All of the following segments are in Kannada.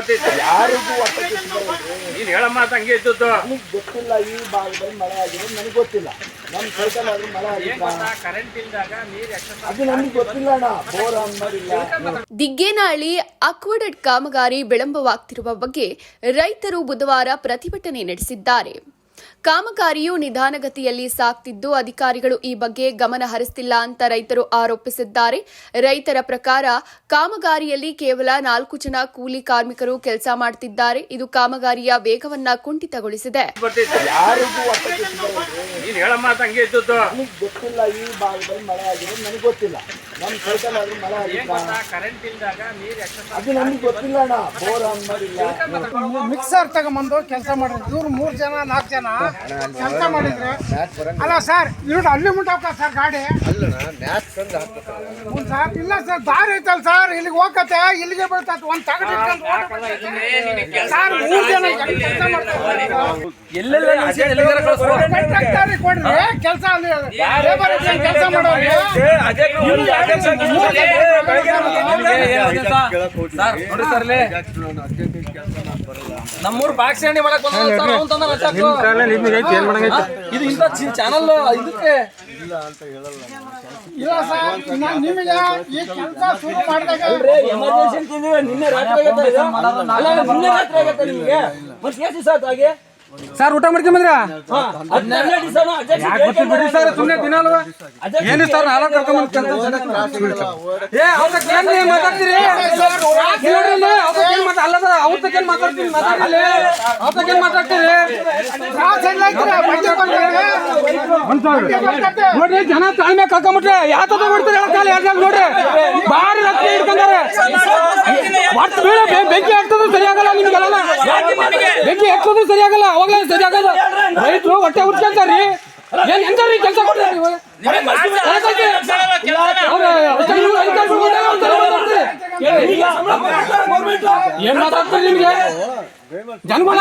ಬರ್ತೈತಿ. ಯಾರಿಗೂ ಒಟ್ಟ ನೀನ್ ಹೇಳ ಮಾತು ಹಂಗೆ ಇದ್ದದ್ದು. ನನಗೆ ಗೊತ್ತಿಲ್ಲ. ಈ ಭಾಗದಲ್ಲಿ ಮಳೆ ಆಗಿದೆ ನನಗೆ ಗೊತ್ತಿಲ್ಲ. ನಮ್ಮ ಸೈಕಲ್ ಆದ್ರೂ ಮಳೆ ಆಗಿಲ್ಲ ಕರೆಂಟ್ ಇಲ್ದಾಗ ನೀರ್ ಅದು ನನಗೆ ಗೊತ್ತಿಲ್ಲ ಅಣ್ಣ. ಬೋರ್ ಆನ್ ಮಾಡಿಲ್ಲ. ದಿಗ್ಗೇನಹಳ್ಳಿ ಅಕ್ವಾಡಕ್ಟ್ ಕಾಮಗಾರಿ ವಿಳಂಬವಾಗ್ತಿರುವ ಬಗ್ಗೆ ರೈತರು ಬುಧವಾರ ಪ್ರತಿಭಟನೆ ನಡೆಸಿದ್ದಾರೆ. ಕಾಮಗಾರಿಯು ನಿಧಾನಗತಿಯಲ್ಲಿ ಸಾಗ್ತಿದ್ದು ಅಧಿಕಾರಿಗಳು ಈ ಬಗ್ಗೆ ಗಮನ ಹರಿಸುತ್ತಿಲ್ಲ ಅಂತ ರೈತರು ಆರೋಪಿಸಿದ್ದಾರೆ. ರೈತರ ಪ್ರಕಾರ ಕಾಮಗಾರಿಯಲ್ಲಿ ಕೇವಲ 4 ಜನ ಕೂಲಿ ಕಾರ್ಮಿಕರು ಕೆಲಸ ಮಾಡುತ್ತಿದ್ದಾರೆ. ಇದು ಕಾಮಗಾರಿಯ ವೇಗವನ್ನ ಕುಂಠಿತಗೊಳಿಸಿದೆ. ಯಾರಿಗೂ ಒಟ್ಟ ನೀನ್ ಹೇಳ ಮಾತು ಹಂಗೆ ಇದ್ದದ್ದು. ನನಗೆ ಗೊತ್ತಿಲ್ಲ. ಈ ಭಾಗದಲ್ಲಿ ಮಳೆ ಆಗಿದೆ ನನಗೆ ಗೊತ್ತಿಲ್ಲ. ನಮ್ಮ ಸೈಕಲ್ ಆದ್ರೂ ಮಳೆ ಆಗಿಲ್ಲ ಕರೆಂಟ್ ಇಲ್ದಾಗ ನೀರ್ ಅದು ನನಗೆ ಗೊತ್ತಿಲ್ಲ ಅಣ್ಣ. ಬೋರ್ ಆನ್ ಮಾಡಿಲ್ಲ. ಮಿಕ್ಸರ್ ತಗೊಂಬಂದು ಕೆಲಸ ಮಾಡಿದ್ರು. ಇವ್ರು 3 ಜನ 4 ಜನ ಕೆಲಸ ಮಾಡಿದ್ರೆ ಅಲ್ಲ ಸರ್. ಇವ್ರು ಅಲ್ಲಿ ಮುಟ್ಟ ಸರ್ ಗಾಡಿ ಸರ್. ಇಲ್ಲ ಸರ್ ದಾರಿ ಐತಲ್ಲ ಸರ್. ಇಲ್ಲಿಗೆ ಹೋಗತ್ತೆ ಇಲ್ಲಿಗೆ ಬರ್ತದೆ. ಒಂದು ತಗಡಿ ಸರ್ 3 ಜನ ಕೆಲಸ ಮಾಡ್ತಾರೆ. ಕೊಡ್ರಿ ಕೆಲಸ ಅಲ್ಲಿ ಕೆಲಸ ಮಾಡೋರಿಗೆ ನಮ್ಮೂರ್ ಬಾಕ್ಸಂಡಿ ಮಾಡಕ್ ಇದು ಇಂಥ ಚಾನಲ್ ಇದಕ್ಕೆ ಇಲ್ಲ ಸರ್. ನಿಮಗೆ ಈ ಕೆಲಸ ಶುರು ಮಾಡಿದಾಗ ಎಮರ್ಜೆನ್ಸಿ ಅಂತಂದ್ರೆ ನಿನ್ನೆ ರಾತ್ರಿ ಆಗತ್ತೆ ನಿಮಗೆ ಮತ್ತೆ ಸರ್ ಹಾಗೆ ಸರ್ ಊಟ ಮಾಡ್ಕೊಂಬಂದ್ರ ಸರ್ ಸುಮ್ಮನೆ ತಿನ್ನಲ್ವಾ ಏನು ಸರ್ ನಾಲ್ಕು ಕರ್ಕೊಂಬಂದ್ ಮಾತಾಡ್ತೀರಿ ಅಲ್ಲದ ಅವ್ತಕ್ಕೇನ್ ಮಾತಾಡ್ತೀನಿ ಅವ್ತಕ್ಕೇನ್ ಮಾತಾಡ್ತೀರಿ ನೋಡ್ರಿ ಜನ ತಾಳ್ಮೆ ಕರ್ಕೊಂಬಿಟ್ರೆ ಯಾವ ಮಾಡ್ತಾರೆ ಕಾಲ ಎರಡು ನೋಡ್ರಿ ಬಾರಿ ರಕ್ತ ಹಿಡ್ಕೊಂಡಾರೆ. ಬೆಂಕಿ ಹಾಕ್ತದ್ರು ಸರಿಯಾಗಲ್ಲ ನಿಮ್ಗೆಲ್ಲ. ಬೆಂಕಿ ಹಾಕ್ತದ್ರು ಸರಿಯಾಗಲ್ಲ. ಅವಾಗಲೇ ಸರಿಯಾಗಲ್ಲ. ರೈತರು ಹೊಟ್ಟೆ ಉರ್ಸ್ಕೊಂತಾರ್ರಿ. ಏನ್ ಎಂತಾರ್ರಿ ಕೆಲಸ ಕೊಡ್ತಾರೆ ಏನ್ ಮಾತಾಡ್ತೀರಿ ನಿಮ್ಗೆ ಜನಗಳ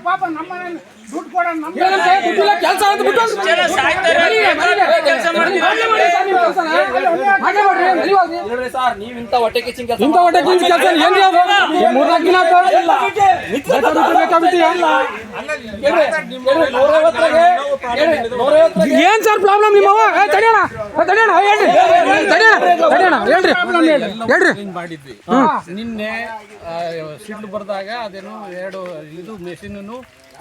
ಪಾಪ ನಮ್ಮ ದುಡ್ಡು ಕೊಡೋಣ ಕೆಲಸ ಸರ್ ನೀವ್ ಇಂಥ ಹೊಟ್ಟೆ ಕಿಚ್ಚಿಂಗ್ ಕೆಲಸ ಏನ್ 3-4 ದಿನ ಏನ್ ಸರ್ ಪ್ರಾಬ್ಲಮ್ ನಿಮ್ಮವ ತಡಿಯೋಣ ಹೇಳ್ರಿ ಮಾಡಿದ್ವಿ. ನಿನ್ನೆ ಸಿಡ್ಲು ಬರ್ದಾಗ ಅದೇನು 2 ಇದು ಮೆಷಿನ್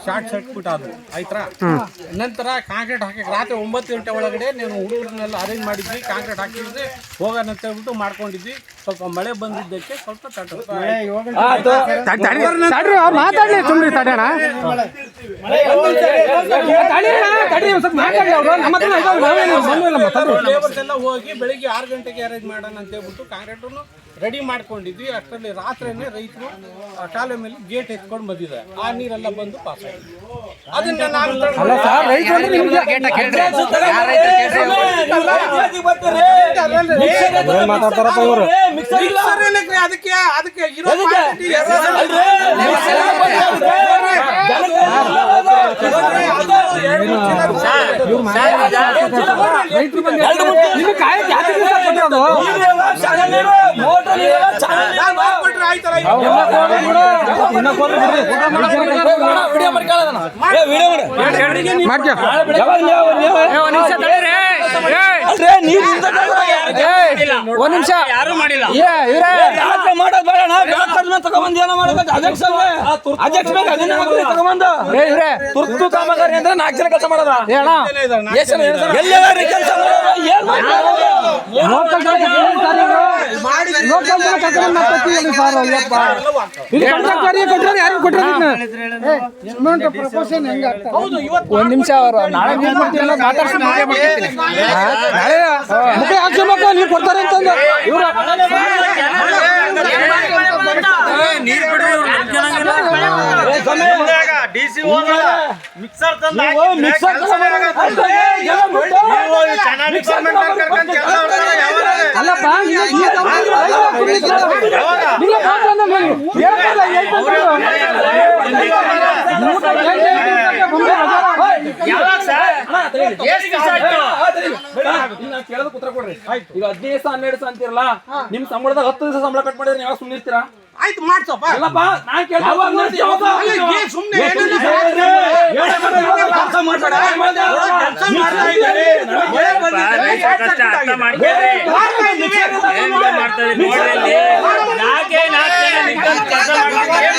ಶಾರ್ಟ್ ಸರ್ಕ್ಯೂಟ್ ಆದವು ಆಯ್ತಾ. ನಂತರ ಕಾಂಕ್ರೀಟ್ ಹಾಕಿ ರಾತ್ರಿ 9 ಗಂಟೆ ಒಳಗಡೆ ನೀವು ಹುಡುಗರನ್ನೆಲ್ಲ ಅರೇಂಜ್ ಮಾಡಿದ್ವಿ. ಕಾಂಕ್ರೀಟ್ ಹಾಕಿದ್ರೆ ಹೋಗೋಣ ಅಂತ ಹೇಳ್ಬಿಟ್ಟು ಮಾಡ್ಕೊಂಡಿದ್ವಿ. ಸ್ವಲ್ಪ ಮಳೆ ಬಂದಿದ್ದಕ್ಕೆ ಸ್ವಲ್ಪ ಮಾತಾಡ್ಲಿ ಸುಮ್ರಿ ತಡೆಯೋಣ. ಲೇಬರ್ಸ್ ಎಲ್ಲ ಹೋಗಿ ಬೆಳಿಗ್ಗೆ 6 ಗಂಟೆಗೆ ಅರೇಂಜ್ ಮಾಡೋಣ ಅಂತ ಹೇಳ್ಬಿಟ್ಟು ಕಾಂಕ್ರೀಟನ್ನು ರೆಡಿ ಮಾಡ್ಕೊಂಡಿದ್ವಿ. ಅಷ್ಟರಲ್ಲಿ ರಾತ್ರಿನೇ ರೈತರು ಕಾಲ ಮೇಲೆ ಗೇಟ್ ಎತ್ಕೊಂಡು ಬಂದಿದ್ದಾರೆ. ಆ ನೀರೆಲ್ಲ ಬಂದು ಪಾಸ್ ಆಗಿದೆ. ಅದನ್ನ ಅದಕ್ಕೆ ಒಂದ್ ನಿಮಿಷ ಯಾರು ಮಾಡಿಲ್ಲ. ಮಾಡೋದ್ ಬೇಡ. ತಗೊಂಡ್ ಏನೋ ಮಾಡ್ಬೇಕು ಅಧ್ಯಕ್ಷ ತಗೊಂಬಂದು ತುರ್ತು ಕಾಮಗಾರಿ ಅಂದ್ರೆ 4 ಜನ ಕೆಲಸ ಮಾಡೋದ ಒಂದ್ ನಿಮಿಷ ಅವರು ನಾಳೆ ನೀರ್ ಕೊಡ್ತೀರಲ್ಲ ಮುಖ ಹಾಕ್ಸಬೇಕು ನೀರ್ ಕೊಡ್ತಾರೆ ಅಂತಂದು ಇವ್ರು ನೀರ್ ಬಿಡ್ರಿ ಮಿಕ್ಸರ್ ಅಲ್ಲಪ್ಪ ಕೇಳೋದು ಉತ್ತರ ಕೊಡ್ರಿ. ಈಗ 15 ದಿವಸ 12 ದಿವಸ ಅಂತಿರಲ್ಲ, ನಿಮ್ ಸಂಬಳದಾಗ 10 ದಿವಸ ಸಂಬಳ ಕಟ್ ಮಾಡಿದ್ರೆ ಯಾವಾಗ ಸುಮ್ಮನೆ ಇರ್ತೀರಾ? ಆಯ್ತು ಮಾಡ್ಸಪ್ಪ. ಇಲ್ಲಪ್ಪ, ನಾನ್ ಕೇಳ್ತಾ ಸುಮ್ನೆ ಕೆಲಸ ಮಾಡ್ಬೇಡ. ಕೆಲಸ ಮಾಡ್ತಾ ಇದ್ದಾರೆ. ಕಷ್ಟ ಅರ್ಥ ಮಾಡ್ಕೊಳ್ಳಿ. ಮಾಡ್ತಾರೆ ನೋಡ್ರಿ, ನಾಲ್ಕೇ ಜನ ನಿಂತ್ಕೊಂಡು ಕೆಲಸ ಮಾಡ್ತಾರೆ.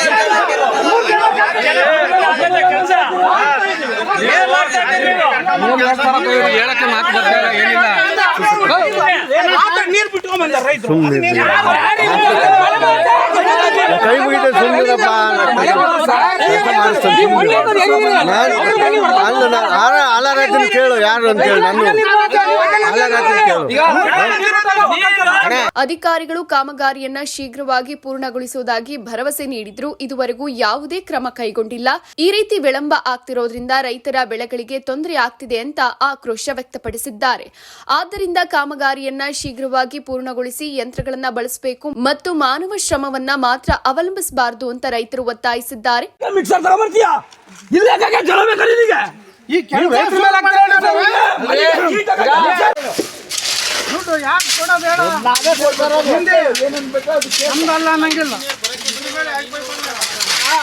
ಕೆಲಸ ಏನ್ ಮಾಡ್ತಾ ಇದ್ದೀರಿ ನೀವು? ಹೇಳಕ್ಕೆ ಮಾತು ಏನಿಲ್ಲ. ನೀರ್ ಬಿಟ್ಕೊಂಡ್ ರೈತರು ಕೈ ಮುಗಿದ ಸುಮ್ಮನಿರಪ್ಪ. ಅಲ್ಲ ಕೇಳು ಯಾರು ಅಂತ ಹೇಳಿ ಅಧಿಕಾರಿಗಳು ಕಾಮಗಾರಿಯನ್ನ ಶೀಘ್ರವಾಗಿ ಪೂರ್ಣಗೊಳಿಸುವುದಾಗಿ ಭರವಸೆ ನೀಡಿದ್ರು ಇದುವರೆಗೂ ಯಾವುದೇ ಕ್ರಮ ಕೈಗೊಂಡಿಲ್ಲ. ಈ ರೀತಿ ವಿಳಂಬ ಆಗ್ತಿರೋದ್ರಿಂದ ರೈತರ ಬೆಳೆಗಳಿಗೆ ತೊಂದರೆ ಆಗ್ತಿದೆ ಅಂತ ಆಕ್ರೋಶ ವ್ಯಕ್ತಪಡಿಸಿದ್ದಾರೆ. ಆದ್ದರಿಂದ ಕಾಮಗಾರಿಯನ್ನ ಶೀಘ್ರವಾಗಿ ಪೂರ್ಣಗೊಳಿಸಿ ಯಂತ್ರಗಳನ್ನ ಬಳಸಬೇಕು ಮತ್ತು ಮಾನವ ಶ್ರಮವನ್ನ ಮಾತ್ರ ಅವಲಂಬಿಸಬಾರದು ಅಂತ ರೈತರು ಒತ್ತಾಯಿಸಿದ್ದಾರೆ. ಮಿಕ್ಸರ್ ತಗೊಂಡ್ಬರ್ತೀಯಾ? ಇಲ್ಲೇ ಜಲ ಬೇಕಾದ್ರೆ ನಿನಗೆ ಈ ಕೆಲಸ ದುಡ್ಡು ಯಾಕೆ ಕೊಡೋದು ಹೇಳು? ನಾವೇ ಕೊಡ್ತಾರ ಏನೇನ್ ಬೇಕೋ ಅದಕ್ಕೆ ನಮ್ದಲ್ಲ ಅನ್ನಂಗಿಲ್ಲ.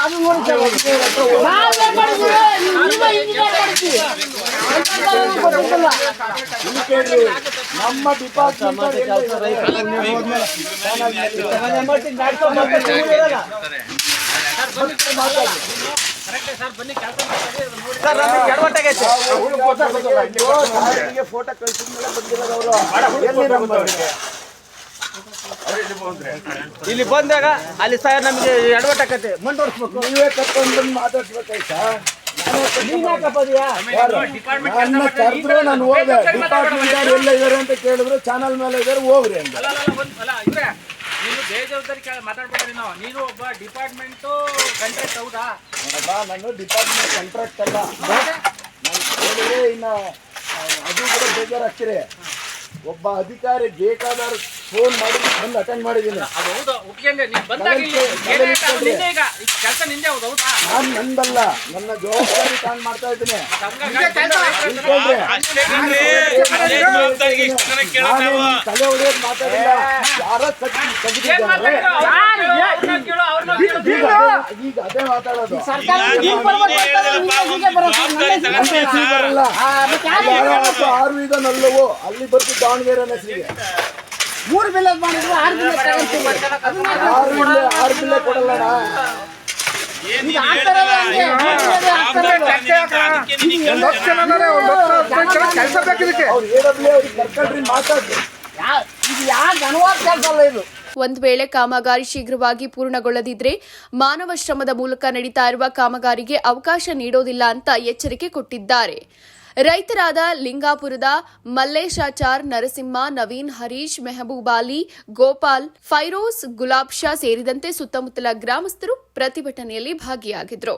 ಅದು ನೋಡಿ ಸರ್, ನಮ್ಮ ಡಿಪಾರ್ಟ್ಮೆಂಟ್ ಫೋಟೋ ಕಳಿಸಿದ್ಮೇಲೆ ಬಂದಿರೋದು ಅವರು. ಇಲ್ಲಿ ಬಂದಾಗ ಅಲ್ಲಿ ಸರ್ ನಮಗೆ ಎಡವಟ್ ಆಕತೆ ಮುಂದುವರ್ಸ್ಬೇಕು. ನೀವೇ ಕರ್ಕೊಂಡು ಬಂದು ಮಾತಾಡ್ಸ್ಬೇಕಾಯ್ತಾ? ನನ್ನ ಕರೆದ್ರು ನಾನು ಹೋದೆ. ಡಿಪಾರ್ಟ್ಮೆಂಟ್ ಯಾರು ಎಲ್ಲ ಇದಾರೆ ಅಂತ ಕೇಳಿದ್ರು, ಚಾನಲ್ ಮೇಲೆ ಇದಾರೆ ಹೋಗ್ರಿ ಅಂತ. ನೀನು ಬೇಜವಾಬ್ದಾರಿ ಮಾತಾಡ್ಬೇಡ್ರಿ. ನೀನು ಒಬ್ಬ ಡಿಪಾರ್ಟ್ಮೆಂಟ್ ಕಾಂಟ್ರಾಕ್ಟ್ ಹೌದಾ? ನಾನು ಡಿಪಾರ್ಟ್ಮೆಂಟ್ ಕಾಂಟ್ರಾಕ್ಟ್ ಅಲ್ಲ. ನಾನು ಕೇಳಿದ್ರೆ ಇನ್ನು ಅದು ಕೂಡ ಬೇಜಾರಾಗ್ತೀರಿ. ಒಬ್ಬ ಅಧಿಕಾರಿ ಬೇಕಾದವ್ರು ಫೋನ್ ಮಾಡಿ ಬಂದು ಅಟೆಂಡ್ ಮಾಡಿದ್ದೀನಿ. ಅದು ಹೌದು, ಒಪ್ಕೊಂಡೆ. ನೀನು ಬಂದಾಗ ನಿಂದೆ ಈಗ ಕೆಲಸ ನಿಂದೆ ಹೌದು ಹೌದಾ? ನಾನು ನಂದಲ್ಲ, ನನ್ನ ಜವಾಬ್ದಾರಿ ತಾನು ಮಾಡ್ತಾ ಇದ್ದೀನಿ. ತಲೆ ಹೊಡೆಯೋದು ಮಾತಾಡಿಲ್ಲ. ಯಾರ ಈಗ ಅದೇ ಮಾತಾಡೋದು. ಬರಲ್ಲ. ಆರು ಇದನ್ನಲ್ಲವೋ ಅಲ್ಲಿ ಬರ್ತು ದಾವಣಗೆರೆ ಹೆಸರಿಗೆ 3 ಬಿಲ್ ಮಾಡಿದ್ರು 6 ಬಿಲ್ ತಗೊಂತೀವಿ. 6 ಬಿಲ್ ಕೊಡಲ್ಲ. ಕೆಲಸ ಬೇಕಿದಕ್ಕೆ ಅವ್ರು AW ಅವ್ರಿಗೆ ಕರ್ಕೊಂಡ್ರಿ ಮಾತಾಡ್ರಿ. ಇದು ಯಾವ ಜನವಾದ ಕೆಲಸ ಅಲ್ಲ ಇದು. ಒಂದು ವೇಳೆ ಕಾಮಗಾರಿ ಶೀಘ್ರವಾಗಿ ಪೂರ್ಣಗೊಳ್ಳದಿದ್ರೆ ಮಾನವ ಶ್ರಮದ ಮೂಲಕ ನಡೀತಾ ಇರುವ ಕಾಮಗಾರಿಗೆ ಅವಕಾಶ ನೀಡೋದಿಲ್ಲ ಅಂತ ಎಚ್ಚರಿಕೆ ಕೊಟ್ಟಿದ್ದಾರೆ. ರೈತರಾದ ಲಿಂಗಾಪುರದ ಮಲ್ಲೇಶಾಚಾರ್, ನರಸಿಂಹ, ನವೀನ್, ಹರೀಶ್, ಮೆಹಬೂಬಾಲಿ, ಗೋಪಾಲ್, ಫೈರೋಸ್, ಗುಲಾಬ್ ಶಾ ಸೇರಿದಂತೆ ಸುತ್ತಮುತ್ತಲ ಗ್ರಾಮಸ್ಥರು ಪ್ರತಿಭಟನೆಯಲ್ಲಿ ಭಾಗಿಯಾಗಿದ್ದರು.